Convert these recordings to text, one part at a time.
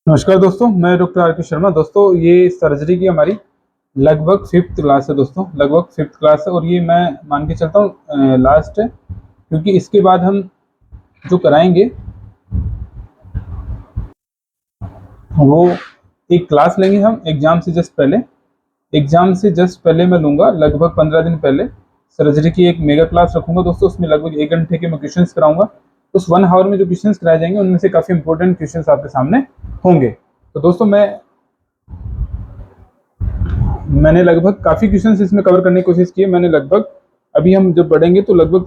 नमस्कार दोस्तों, मैं डॉक्टर आर के शर्मा। दोस्तों, ये सर्जरी की हमारी लगभग फिफ्थ क्लास है। दोस्तों, लगभग फिफ्थ क्लास है और ये मैं मान के चलता हूँ लास्ट है, क्योंकि इसके बाद हम जो कराएंगे वो एक क्लास लेंगे हम एग्जाम से जस्ट पहले। एग्जाम से जस्ट पहले मैं लूँगा लगभग 15 दिन पहले सर्जरी की एक मेगा क्लास रखूँगा। दोस्तों, उसमें लगभग 1 घंटे के मैं क्वेश्चंस कराऊँगा। उस 1 आवर में जो क्वेश्चंस कराए जाएंगे उनमें से काफ़ी इंपॉर्टेंट क्वेश्चंस आपके सामने होंगे। तो दोस्तों, मैंने लगभग काफ़ी क्वेश्चंस इसमें कवर करने की कोशिश की है। मैंने लगभग, अभी हम जब बढ़ेंगे तो लगभग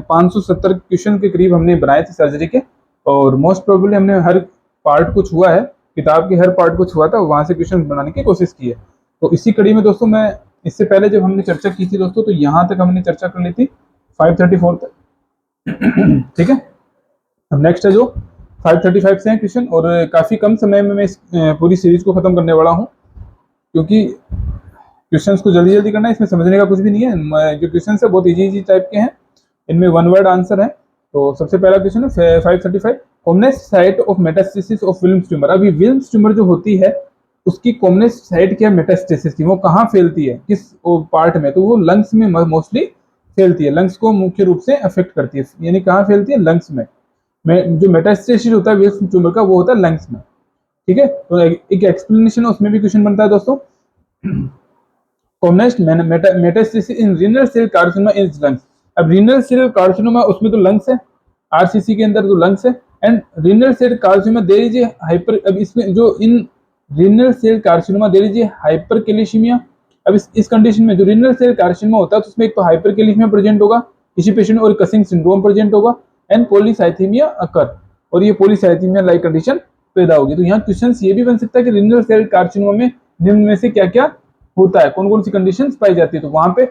570 क्वेश्चन के करीब हमने बनाए थे सर्जरी के, और मोस्ट प्रोबेबली हमने हर पार्ट को छुआ है, किताब के हर पार्ट को छुआ था, वहाँ से क्वेश्चन बनाने की कोशिश की है। तो इसी कड़ी में दोस्तों, मैं इससे पहले जब हमने चर्चा की थी दोस्तों, तो यहाँ तक हमने चर्चा कर ली थी 534 तक। ठीक है, अब नेक्स्ट है जो 535 से है क्वेश्चन, और काफ़ी कम समय में मैं इस पूरी सीरीज को खत्म करने वाला हूँ, क्योंकि क्वेश्चंस को जल्दी जल्दी करना है, इसमें समझने का कुछ भी नहीं है। जो क्वेश्चन है बहुत इजी इजी टाइप के हैं, इनमें वन वर्ड आंसर है। तो सबसे पहला क्वेश्चन है 535, commonest site of metastasis of Wilms tumour. अभी विल्म्स ट्यूमर जो होती है उसकी कॉमनेस्ट साइट क्या है मेटास्टेसिस की, वो कहाँ फैलती है, किस पार्ट में? तो वो लंग्स में मोस्टली फैलती है, लंग्स को मुख्य रूप से अफेक्ट करती है। यानी कहाँ फैलती है? लंग्स में। जो मेटास्टेसिस होता है विल्म्स ट्यूमर का, वो होता है लंग्स में। ठीक है, तो एक एक्सप्लेनेशन उसमें भी क्वेश्चन बनता है दोस्तों। Commonest metastasis in renal cell carcinoma in lungs. अब रीनल सेल कार्सिनोमा उसमें तो लंग्स है, आरसीसी के अंदर तो लंग्स है, and renal cell carcinoma there is a hyper. अब इसमें जो in renal cell carcinoma there is a hypercalcaemia. अब इस कंडीशन में जो रीनल सेल कार्सिनोमा होता है तो उसमें एक तो हाइपरकैल्सीमिया प्रेजेंट होगा किसी पेशेंट, और कसिंग सिंड्रोम प्रेजेंट होगा, एंड पॉलीसाइथेमिया अकर, और ये पॉलीसाइथेमिया लाइक कंडीशन पैदा होगी। तो यहाँ क्वेश्चन ये भी बन सकता है कि रीनल सेल कार्सिनोमा में निम्न में से क्या क्या होता है, कौन कौन सी कंडीशन पाई जाती है। तो वहां पे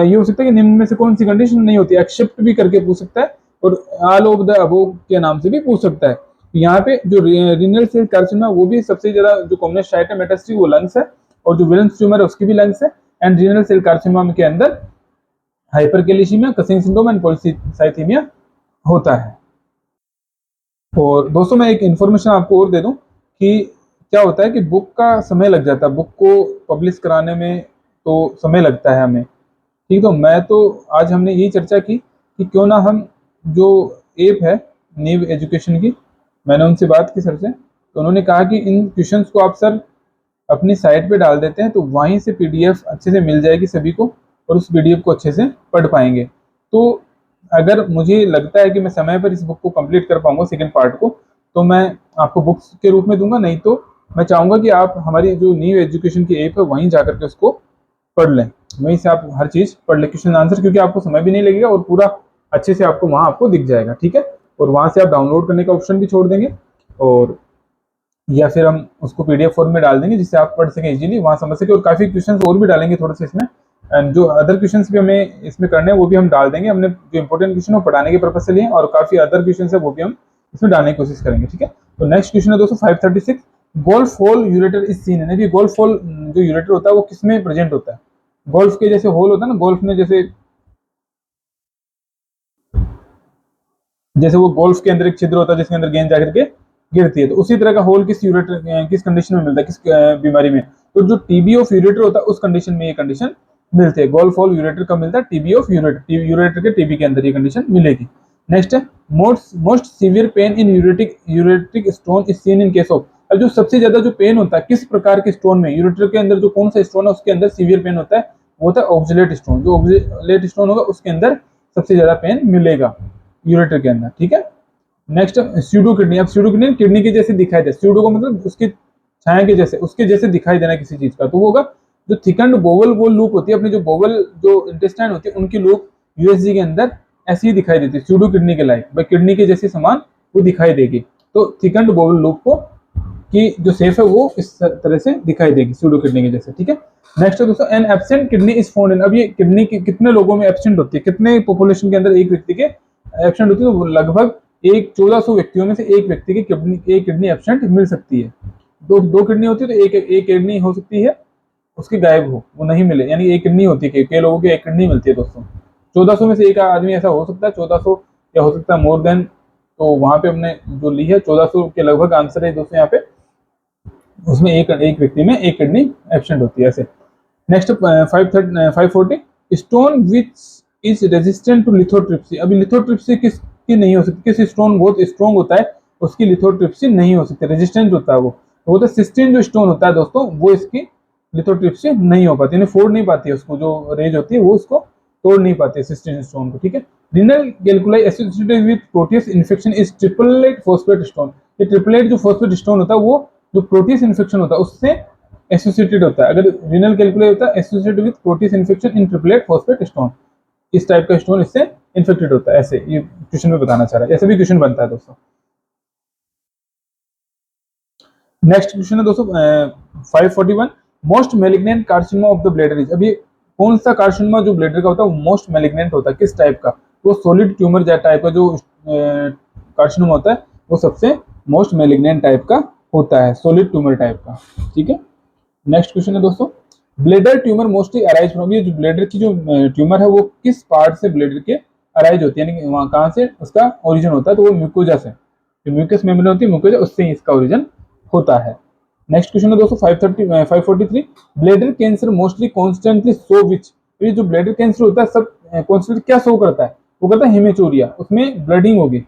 ये हो सकता है कि निम्न में से कौन सी कंडीशन नहीं होती, एक्सेप्ट भी करके पूछ सकता है, और ऑल ऑफ द अबोव के नाम से भी पूछ सकता है। तो यहाँ पे जो रीनल सेल कार्सिनोमा, वो भी सबसे ज्यादा जो कॉमनेस्ट साइट है मेटास्टेसिस, वो लंग्स है, और जो विल्म्स ट्यूमर है उसकी भी लंग्स है। एंड रीनल सेल कार्सिनोमा के अंदर hypercalcaemia, causing syndrome and polycythaemia होता है। और दोस्तों, मैं एक इन्फॉर्मेशन आपको और दे दूं कि क्या होता है कि बुक का समय लग जाता है, बुक को पब्लिश कराने में तो समय लगता है हमें। ठीक, तो मैं तो आज हमने यही चर्चा की कि क्यों ना हम जो ऐप है नीव एजुकेशन की, मैंने उनसे बात की सर से, तो उन्होंने कहा कि इन क्वेश्चंस को आप सर अपनी साइट पे डाल देते हैं तो वहीं से पीडीएफ अच्छे से मिल जाएगी सभी को, और उस पीडीएफ को अच्छे से पढ़ पाएंगे। तो अगर मुझे लगता है कि मैं समय पर इस बुक को कंप्लीट कर पाऊंगा सेकंड पार्ट को, तो मैं आपको बुक्स के रूप में दूंगा, नहीं तो मैं चाहूंगा कि आप हमारी जो न्यू एजुकेशन की ऐप है वहीं जाकर के उसको पढ़ लें, वहीं से आप हर चीज पढ़ लें, क्वेश्चन आंसर, क्योंकि आपको समय भी नहीं लगेगा और पूरा अच्छे से आपको वहां आपको दिख जाएगा। ठीक है, और वहां से आप डाउनलोड करने का ऑप्शन भी छोड़ देंगे, और या फिर हम उसको पीडीएफ फॉर्म में डाल देंगे जिससे आप पढ़ सकें इजीली, वहां समझ सके। और काफी क्वेश्चंस और भी डालेंगे थोड़े से इसमें, एंड जो अदर क्वेश्चंस भी हमें इसमें करने हैं वो भी हम डाल देंगे। हमने जो इंपॉर्टेंट क्वेश्चन है वो पढ़ाने के पर्पज से लिए, और काफी अदर क्वेश्चन है वो भी हम इसमें डालने की कोशिश करेंगे। ठीक है, तो नेक्स्ट क्वेश्चन है दोस्तों 536, golf hole ureter is seen है। देखिए, गोल्फ होल जो यूरेटर होता है वो किसमें प्रेजेंट होता है? गोल्फ के जैसे होल होता है ना, गोल्फ में जैसे जैसे वो गोल्फ के अंदर एक छिद्र होता है जिसके अंदर गेंद जाकर के गिरती है, तो उसी तरह का होल किस यूरेटर, किस कंडीशन में मिलता है, किस बीमारी में? तो जो टीबी ऑफ यूरेटर होता है उस कंडीशन में ये कंडीशन मिलती है। गोल्फ होल यूरेटर कब मिलता है? टीबी ऑफ यूरेटर, यूरेटर के टीबी के अंदर ये कंडीशन मिलेगी। नेक्स्ट है most severe pain in uretic stone is seen in case of. अब जो सबसे ज्यादा जो पेन होता है किस प्रकार के स्टोन में, यूरेटर के अंदर जो कौन सा स्टोन है उसके अंदर सीवियर पेन होता है, वो होता है ऑक्सलेट स्टोन। जो ऑक्सलेट स्टोन होगा उसके अंदर सबसे ज्यादा पेन मिलेगा यूरेटर के अंदर। ठीक है, नेक्स्ट स्यूडो किडनी। अब स्यूडो किडनी किडनी के जैसे दिखाई दे, स्यूडो का मतलब उसकी छाया के जैसे, उसके जैसे दिखाई देना किसी चीज का, तो वो होगा जो थिकंड बोवल वो लूप होती है, अपनी जो बोवल जो इंटेस्टाइन होती है उनकी लूप यूएसजी के अंदर ऐसी ही दिखाई देती है, स्यूडो किडनी के लाइक, भाई किडनी के जैसे समान वो दिखाई देगी। तो थिकंड बोवल लूप को की जो शेप है वो इस तरह से दिखाई देगी स्यूडो किडनी के जैसे। ठीक है, नेक्स्ट है दोस्तों an absent kidney is found in. अब ये किडनी की कितने लोगों में एब्सेंट होती है, कितने पॉपुलेशन के अंदर एक व्यक्ति के एब्सेंट होती है? तो लगभग एक 1400 व्यक्तियों में से एक व्यक्ति की किडनी एब्सेंट मिल सकती है। दो किडनी होती है तो एक किडनी हो सकती है उसकी गायब हो, वो नहीं मिले, यानी एक किडनी होती है, कई लोगों की एक किडनी मिलती है दोस्तों। 1400 में से एक आदमी ऐसा हो सकता है, 1400 या हो सकता है मोर देन। तो वहां पे हमने जो ली है 1400 के लगभग आंसर है दोस्तों यहाँ पे। उसमें एक व्यक्ति में एक किडनी एब्सेंट होती है ऐसे। Next 540 stone which is resistant to lithotripsy. अभी लिथोट्रिप्सी किसकी नहीं हो सकती, किस स्टोन बहुत स्ट्रॉन्ग होता है उसकी लिथोट्रिप्सी नहीं हो सकती, रेजिस्टेंट होता है वो तो सिस्टीन जो स्टोन होता है दोस्तों वो इसकी लिथोट्रिप्सी नहीं हो पाती, यानी फोड़ नहीं पाती है उसको, जो रेज होती है वो उसको तोड़ नहीं पाती है सिस्टीन स्टोन को, ठीक है। Renal calculi associated with Proteus infection is triplet phosphate stone. ये ट्रिपलेट जो फॉस्फेट स्टोन होता है वो जो प्रोटियस इन्फेक्शन होता है उससे एसोसिएटेड होता है। अगर रिनल कैलकुलाई होता है associated with Proteus infection in triplet phosphate stone, इस टाइप का स्टोन इससे इन्फेक्टेड होता है, ऐसे ये क्वेश्चन में बताना चाह रहा है, ऐसे भी क्वेश्चन बनता है दोस्तों। नेक्स्ट क्वेश्चन है दोस्तों 541 most malignant carcinoma of the bladder is. अभी कौन सा कार्सिनोमा जो ब्लैडर का होता है वो मोस्ट मैलिग्नेंट होता है, किस टाइप का, वो सॉलिड ट्यूमर टाइप का जो कार्सिनोमा होता है वो सबसे मोस्ट मैलिग्नेंट टाइप का होता है, सॉलिड ट्यूमर टाइप का, ठीक है। नेक्स्ट क्वेश्चन है दोस्तों bladder tumour mostly arise from, ये जो ब्लैडर की जो ट्यूमर है वो किस पार्ट से ब्लैडर के अराइज होती है, यानी वहाँ कहाँ से उसका ओरिजिन होता है, तो वो म्यूकोजा से, जो म्यूकस मेम्ब्रेन होती है म्यूकोजा उससे ही इसका ओरिजिन होता है। नेक्स्ट क्वेश्चन है दोस्तों 543 bladder cancer mostly constantly show which. ये जो ब्लैडर कैंसर होता है सब कॉन्स्टेंट क्या शो करता है, वो करता है हेमेचूरिया, उसमें ब्लडिंग होगी।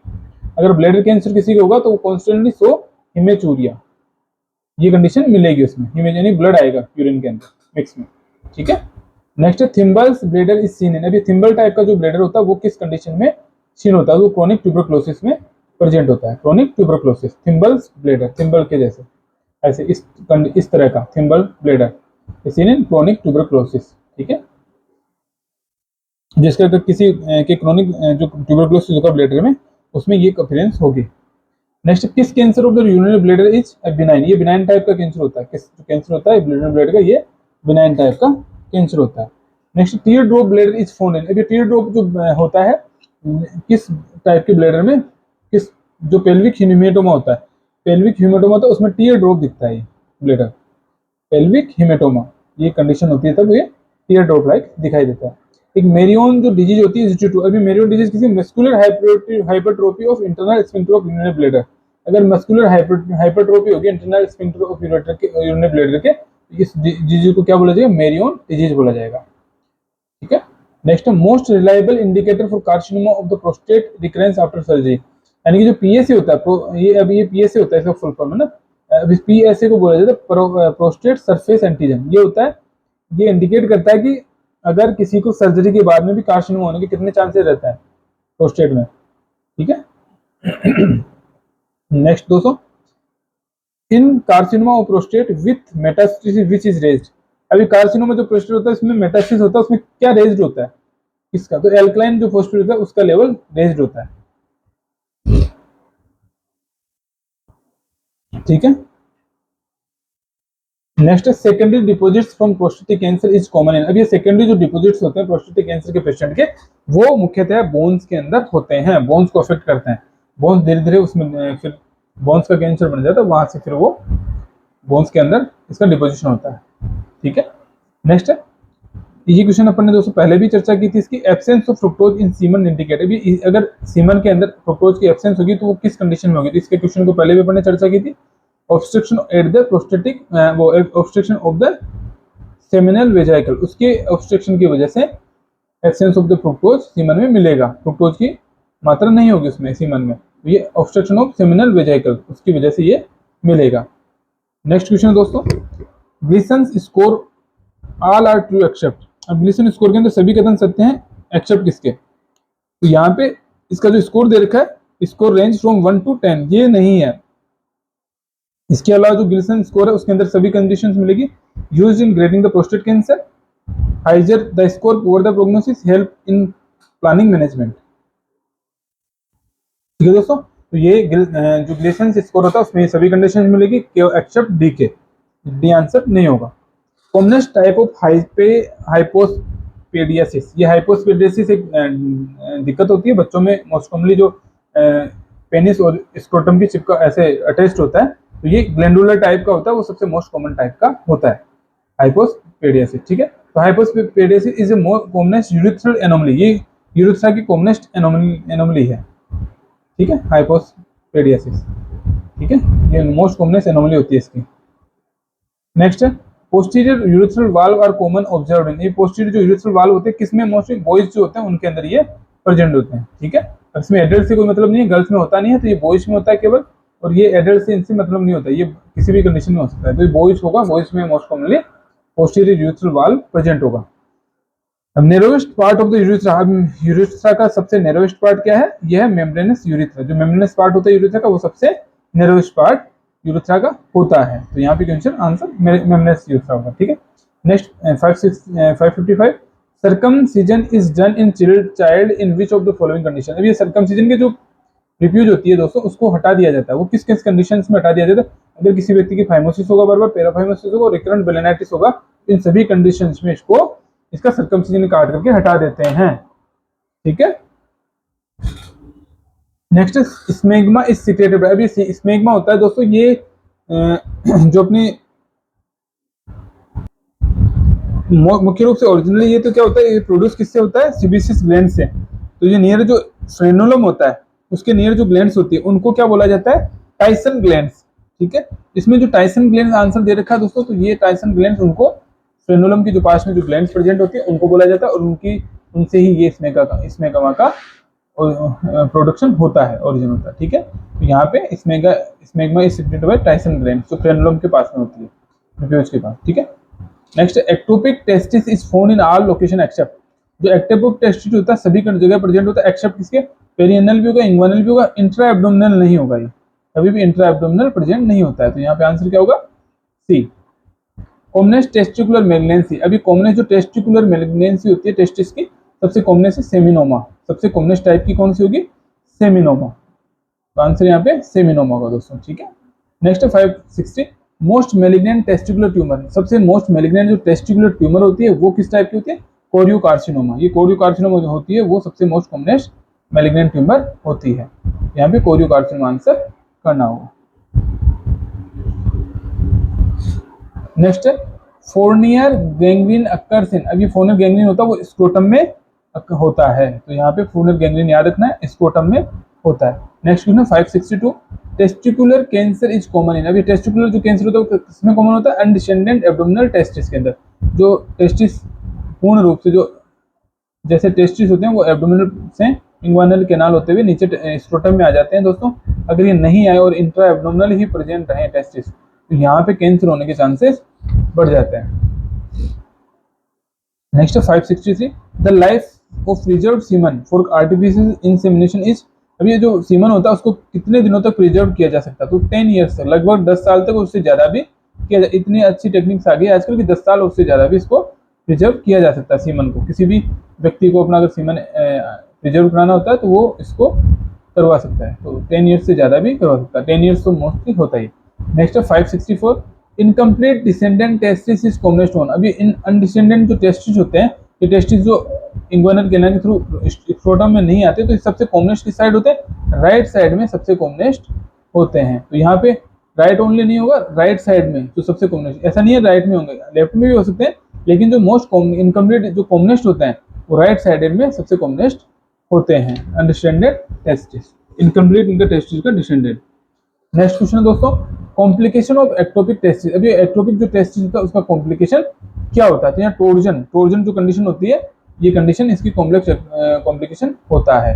अगर ब्लैडर कैंसर किसी का होगा तो वो कॉन्स्टेंटली शो हेमेचूरिया, ये कंडीशन मिलेगी उसमें, यानी ब्लड आएगा यूरिन के अंदर मिक्स में, ठीक है। नेक्स्ट है थिम्बल्स ब्लैडर इज सीन इन। अभी थिम्बल टाइप का जो ब्लैडर होता है वो किस कंडीशन में सीन होता है, वो क्रोनिक ट्यूबरक्लोसिस में प्रेजेंट होता है, क्रोनिक ट्यूबरक्लोसिस, थिम्बल्स ब्लैडर, थिम्बल के जैसे ऐसे इस तरह का thimble bladder seen in chronic tuberculosis, ठीक है, जिसका अगर किसी के क्रोनिक जो ट्यूबरक्लोसिस होगा ब्लैडर में उसमें ये अपीयरेंस होगी। नेक्स्ट किस cancer of the urinary bladder is benign. ये बिनाइन टाइप का कैंसर होता है, किस कैंसर होता है यूरिनरी ब्लैडर का, ये बिनाइन टाइप का कैंसर होता है। Next tier drop bladder is found इन। अभी टीयर ड्रॉप जो होता है किस टाइप के ब्लैडर में, किस जो पेल्विक हीमेटोमा होता है, पेल्विक हीमेटोमा होता है उसमें टीयर ड्रॉप दिखता है, ये ब्लैडर पेल्विक हीमेटोमा ये कंडीशन होती है तब ये टीयर ड्रॉप लाइक दिखाई देता है। एक मेरियन जो डिजीज होती है, अभी मेरियन डिजीज किसी muscular hypertrophy of internal sphincter of urinary bladder. अगर मस्कुलर हाइपरट्रोफी होगी internal sphincter of urinary bladder के, इस डिजीज को क्या बोला जाएगा, मेरियन डिजीज बोला जाएगा, ठीक है। Next most reliable indicator for carcinoma of the prostate recurrence after surgery, यानी कि जो पीएसए होता है, ये अभी ये पीएसए होता है इसका फुल फॉर्म है ना, अब इस पीएसए को बोला जाता है प्रोस्टेट सरफेस एंटीजन। ये होता है, ये इंडिकेट करता है कि अगर किसी को सर्जरी के बाद में भी कार्सिनोमा होने के कितने चांसेस रहता है प्रोस्टेट में, ठीक है। नेक्स्ट दोस्तों in carcinoma of prostate with metastasis which is raised. अभी कार्सिनोमा जो प्रोस्टेट होता है इसमें मेटास्टेसिस होता है, उसमें क्या रेज्ड होता है इसका, तो एल्कलाइन जो फोस्फेट होता है उसका लेवल रेज्ड होता है, ठीक है। Next secondary deposits from prostatic cancer is common in. अब ये सेकेंडरी जो डिपॉजिट्स होते हैं प्रोस्टेटिक कैंसर के पेशेंट के, वो मुख्यतः बोन्स के अंदर होते हैं, बोन्स को अफेक्ट करते हैं, बोन्स धीरे धीरे उसमें फिर बोन्स का कैंसर बन जाता है, वहां से फिर वो बोन्स के अंदर इसका डिपोजिशन होता है, ठीक है। नेक्स्ट है ये क्वेश्चन अपन ने दोस्तों पहले भी चर्चा की थी, इसकी absence of fructose in semen indicator. भी अगर सीमन के अंदर फ्रुक्टोज की एब्सेंस होगी तो वो किस कंडीशन में होगी, तो इसके क्वेश्चन को पहले भी अपन ने चर्चा की थी, ऑब्स्ट्रक्शन एट द प्रोस्टेटिक, वो ऑब्स्ट्रक्शन ऑफ द सेमिनल वेजाइकल, उसके ऑब्स्ट्रक्शन की वजह से absence of the fructose semen में मिलेगा, फ्रुक्टोज की मात्रा नहीं होगी उसमें सीमन में, तो ये ऑब्स्ट्रक्शन ऑफ सेमिनल वेजाइकल उसकी वजह से ये मिलेगा। नेक्स्ट क्वेश्चन दोस्तों Gleason score all are true except. अब ग्लीसन स्कोर के अंदर सभी कथन सत्य हैं एक्सेप्ट किसके, तो यहाँ पे इसका जो स्कोर दे रखा है स्कोर रेंज फ्रॉम 1 to 10 ये नहीं है। इसके अलावा जो ग्लीसन स्कोर है उसके अंदर सभी कंडीशंस मिलेगी, used in grading the prostate cancer, higher the score poor the prognosis, help in planning management, ठीक है दोस्तों। तो ये जो ग्लीसन स्कोर होता है उसमें सभी कंडीशन मिलेगी एक्सेप्ट डी के, डी आंसर नहीं होगा। कॉमनेस्ट टाइप ऑफ हाइपोस्पेडियासिस, ये हाइपोस्पेडियासिस एक दिक्कत होती है बच्चों में, मोस्ट कॉमनली जो पेनिस और स्क्रोटम की चिपका ऐसे अटैच्ड होता है, तो ये ग्लैंडुलर टाइप का होता है, वो सबसे मोस्ट कॉमन टाइप का होता है हाइपोस्पेडियासिस, ठीक है। तो hypospadias is a more commonest urethral anomaly, ये यूरिथ्रा की कॉमनेस्ट एनोमली है, ठीक है, हाइपोस्पेडियासिस, ठीक है, ये मोस्ट कॉमनेस्ट एनोमली होती है इसकी। नेक्स्ट है posterior urethral valve are common observed in, ये पोस्टीरियर जो यूरेथ्रल वाल्व होते हैं किसमें मोस्टली बॉयज जो होते हैं उनके अंदर ये प्रेजेंट होते हैं, ठीक है। इसमें एडल्ट से कोई मतलब नहीं है, गर्ल्स में होता नहीं है, तो ये बॉयज में होता है केवल, और ये एडल्ट से इनसे मतलब नहीं होता, ये किसी भी कंडीशन में हो सकता है, तो ये बॉयज होगा, बॉयज में most commonly posterior urethral valve present होगा। अब नेरोवेस्ट पार्ट ऑफ द यूरेथ्रा, अब यूरेथ्रा का सबसे नेरोवेस्ट पार्ट क्या है, यह है मेम्ब्रेनस यूरेथ्रा, जो मेम्ब्रेनस पार्ट होता है यूरेथ्रा का वो सबसे नेरोवेस्ट पार्ट यूरेथ्रा का होता है, तो यहाँ पे क्वेश्चन आंसर मेम्ब्रेनस यूरेथ्रा होगा, ठीक है। Next 555 circumcision is done in child in which of the following condition, अब ये सर्कमसिजन के जो रिफ्यूज होती है दोस्तों उसको हटा दिया जाता है, वो किस किस कंडीशंस में हटा दिया जाता है, अगर किसी व्यक्ति की फाइमोसिस होगा, बार बार पैराफाइमोसिस होगा, रिकरेंट बेलेनाइटिस होगा, इन सभी कंडीशंस में इसका सर्कमसिजन काट करके हटा देते हैं, ठीक है। नेक्स्ट स्मेग्मा इज सिक्रेटेड, अब ये स्मेग्मा होता है दोस्तों, ये जो अपनी मुख्य रूप से ओरिजिनली ये तो क्या होता है, ये प्रोड्यूस किससे होता है, सीबेसियस ग्लैंड से, तो ये नियर जो फ्रेनुलम होता है उसके नियर जो ग्लैंड्स होती है उनको क्या बोला जाता है, टाइसन ग्लैंड्स, ठीक है। इसमें जो टाइसन ग्लैंड आंसर दे रखा है दोस्तों, तो ये टाइसन ग्लैंड्स उनको फ्रेनुलम के जो पास में जो ग्लैंड्स प्रेजेंट होती है उनको बोला जाता है, और उनसे ही ये स्मेगमा का प्रोडक्शन होता है, ओरिजिन होता है, ठीक है। तो यहाँ पे smegma is secreted by Tyson gland जो फ्रेनुलम के पास में होती है, रिफ्यूज के पास, ठीक है। Next ectopic testis is found in all location except, जो एक्टोपिक टेस्टिस होता है सभी जगह प्रेजेंट होता है एक्सेप्ट किसके, पेरियनल भी होगा, इंग्वानल भी होगा, इंट्रा एब्डोमिनल नहीं होगा, ये कभी भी इंट्रा एब्डोमिनल प्रेजेंट नहीं होता है, तो यहाँ पे आंसर क्या होगा, सी। कॉमनेस्ट टेस्टिकुलर मैलिग्नेंसी, अभी कॉमनेस्ट जो टेस्टिकुलर मैलिग्नेंसी होती है टेस्टिस की, सबसे कॉमनेस्ट है सेमिनोमा, सबसे कॉमनेस्ट टाइप की कौन सी होगी, सेमिनोमा, तो आंसर यहाँ पे सेमिनोमा होगा दोस्तों, ठीक है। Next 560 most malignant testicular tumour, सबसे मोस्ट मैलिग्नेंट जो टेस्टिकुलर ट्यूमर होती है वो किस टाइप की होती है, कोरियोकार्सिनोमा, ये कोरियोकार्सिनोमा जो होती है वो सबसे मोस्ट कॉमनेस्ट मैलिग्नेंट ट्यूमर होती है, यहाँ पे कोरियोकार्सिनोमा आंसर करना होगा। नेक्स्ट है फोर्नियर गैंग्रीन अकर्स इन, अब ये फोर्नियर गैंग्रीन होता है वो स्क्रोटम में होता है, तो यहाँ पे फोर्नियर गैंग्रीन याद रखना है, स्क्रोटम में होता है। Next question 562 testicular cancer is common in, अभी टेस्टिकुलर जो कैंसर होता है वो किसमें कॉमन होता है, अनडिसेंडेंट एब्डोमिनल टेस्टिस के अंदर, जो टेस्टिस पूर्ण रूप से जो जैसे टेस्टिस होते हैं वो एब्डोमिनल से इंग्वानल कैनाल होते हुए नीचे स्क्रोटम में आ जाते हैं दोस्तों, अगर ये नहीं आए और इंट्रा एब्डोमिनल ही प्रेजेंट रहे टेस्टिस, तो यहाँ पे कैंसर होने के चांसेस बढ़ जाते हैं। Next 563 the life of preserved semen for artificial insemination is, अब ये जो सीमन होता है उसको कितने दिनों तक प्रिजर्व किया जा सकता है, तो 10 ईयर्स तक, लगभग 10 साल तक, उससे ज्यादा भी किया जा, इतनी अच्छी टेक्निक्स आ गई आजकल कि 10 साल उससे ज्यादा भी इसको प्रिजर्व किया जा सकता है सीमन को, किसी भी व्यक्ति को अपना अगर सीमन प्रिजर्व कराना होता है तो वो इसको करवा सकता है, तो 10 ईयर्स से ज्यादा भी करवा सकता है, 10 ईयर्स तो मोस्टली होता ही। Next 564 incomplete descendent testis is commonest one, अभी इन अनडिसेंडेंट जो टेस्टिस होते हैं, ये टेस्टिस जो इंग्वानल कैनाल के थ्रू स्क्रोटम में नहीं आते, तो सबसे कॉमनेस्ट किस साइड होते हैं, राइट साइड में सबसे कॉमनेस्ट होते हैं, तो यहाँ पे राइट ओनली नहीं होगा, राइट साइड में जो सबसे कॉमनेस्ट, ऐसा नहीं है राइट में होंगे, लेफ्ट में भी हो सकते हैं, लेकिन जो मोस्ट इनकम्प्लीट जो कॉमनेस्ट होते हैं वो राइट साइड में सबसे कॉमनेस्ट होते हैं, अनडिसेंडेड टेस्टिस, इनकम्प्लीट इनका टेस्टिस का डिसेंडेड। नेक्स्ट क्वेश्चन दोस्तों कॉम्प्लिकेशन ऑफ एक्टोपिक टेस्टिस, अभी एक्टोपिक जो टेस्टिस होता है उसका कॉम्प्लिकेशन क्या होता है, तो यहाँ टोर्जन जो कंडीशन होती है, ये कंडीशन इसकी कॉम्प्लेक्स कॉम्प्लिकेशन होता है,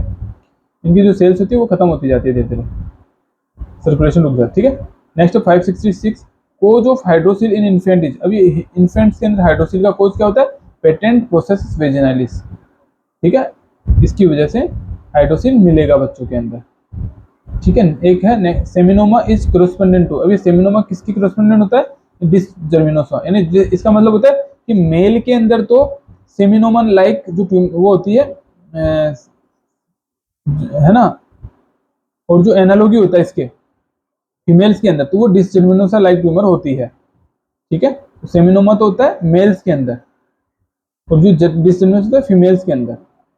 इनकी जो सेल्स होती है वो खत्म होती जाती है धीरे धीरे, सर्कुलेशन रुक जाती है, ठीक है। Next 566 cause of hydrocele in infant is, अभी इन्फेंट्स के अंदर हाइड्रोसिल का कोज क्या होता है, पेटेंट प्रोसेस वेजिनालिस, ठीक है, इसकी वजह से हाइड्रोसिल मिलेगा बच्चों के अंदर, ठीक है। एक है सेमिनोमा इज कोरेस्पोंडेंट टू, अभी सेमिनोमा किसकी कोरेस्पोंडेंट होता है, डिसजर्मिनोसा, यानी इसका मतलब होता है कि मेल के अंदर तो सेमिनोमा लाइक जो वो होती है ना, और जो एनालॉगी होता है इसके फीमेल्स के अंदर, तो वो डिसजर्मिनोसा लाइक ट्यूमर होती है, ठीक है। तो सेमिनोमा तो होता है मेल्स के अंदर, और जो डिसजर्मिनोसा होता है फीमेल्स के अंदर,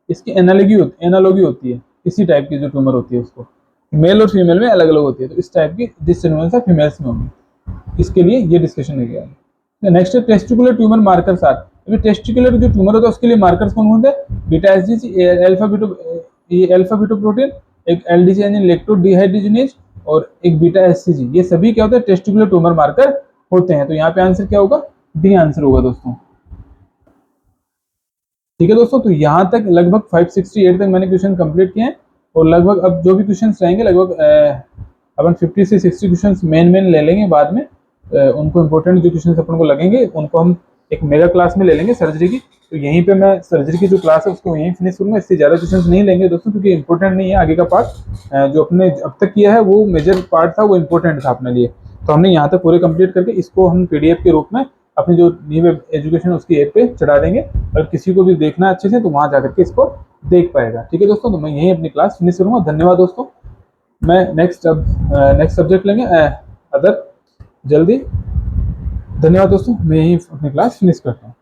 इसकी एनालॉगी होती है, इसी टाइप की जो ट्यूमर होती है उसको मेल और फीमेल में अलग अलग होती है, तो इस टाइप की डिसजर्मिनोसा फीमेल्स में होगी, इसके लिए ये डिस्कशन हो गया। Next testicular tumour markers are, अभी टेस्टिकुलर जो ट्यूमर होता है उसके लिए मार्कर्स कौन होते हैं, beta SG, alpha beta protein, एक एलडीजी यानी लैक्टोडिहाइड्रोजिनेज, और एक बीटा एससीजी, ये सभी क्या होता है टेस्टिकुलर ट्यूमर मार्कर होते हैं। तो यहाँ पे आंसर क्या होगा, डी आंसर होगा दोस्तों। ठीक है दोस्तों, तो यहाँ तक लगभग 568 तक मैंने क्वेश्चन कंप्लीट किए हैं, और लगभग अब जो भी क्वेश्चन रहेंगे लगभग अपन 50 से 60 क्वेश्चन मेन ले लेंगे बाद में। उनको इंपॉर्टेंट जो क्वेश्चन अपन को लगेंगे उनको हम एक मेगा क्लास में ले लेंगे सर्जरी की। तो यहीं पे मैं सर्जरी की जो क्लास है उसको यहीं फिनिश करूंगा, इससे ज़्यादा क्वेश्चन नहीं लेंगे दोस्तों, क्योंकि इंपॉर्टेंट नहीं है आगे का पार्ट। जो अपने अब तक किया है वो मेजर पार्ट था, वो इंपॉर्टेंट था अपने लिए। तो हमने यहाँ तक पूरे कंप्लीट करके इसको हम PDF के रूप में अपनी जो न्यू एजुकेशन उसकी ऐप पे चढ़ा देंगे, और किसी को भी देखना अच्छे से तो वहाँ जाकर के इसको देख पाएगा। ठीक है दोस्तों, तो मैं यहीं अपनी क्लास फिनिश करूँगा। धन्यवाद दोस्तों, मैं नेक्स्ट सब्जेक्ट लेंगे अदर जल्दी। धन्यवाद दोस्तों, मैं यहीं अपनी क्लास फिनिश करता हूँ।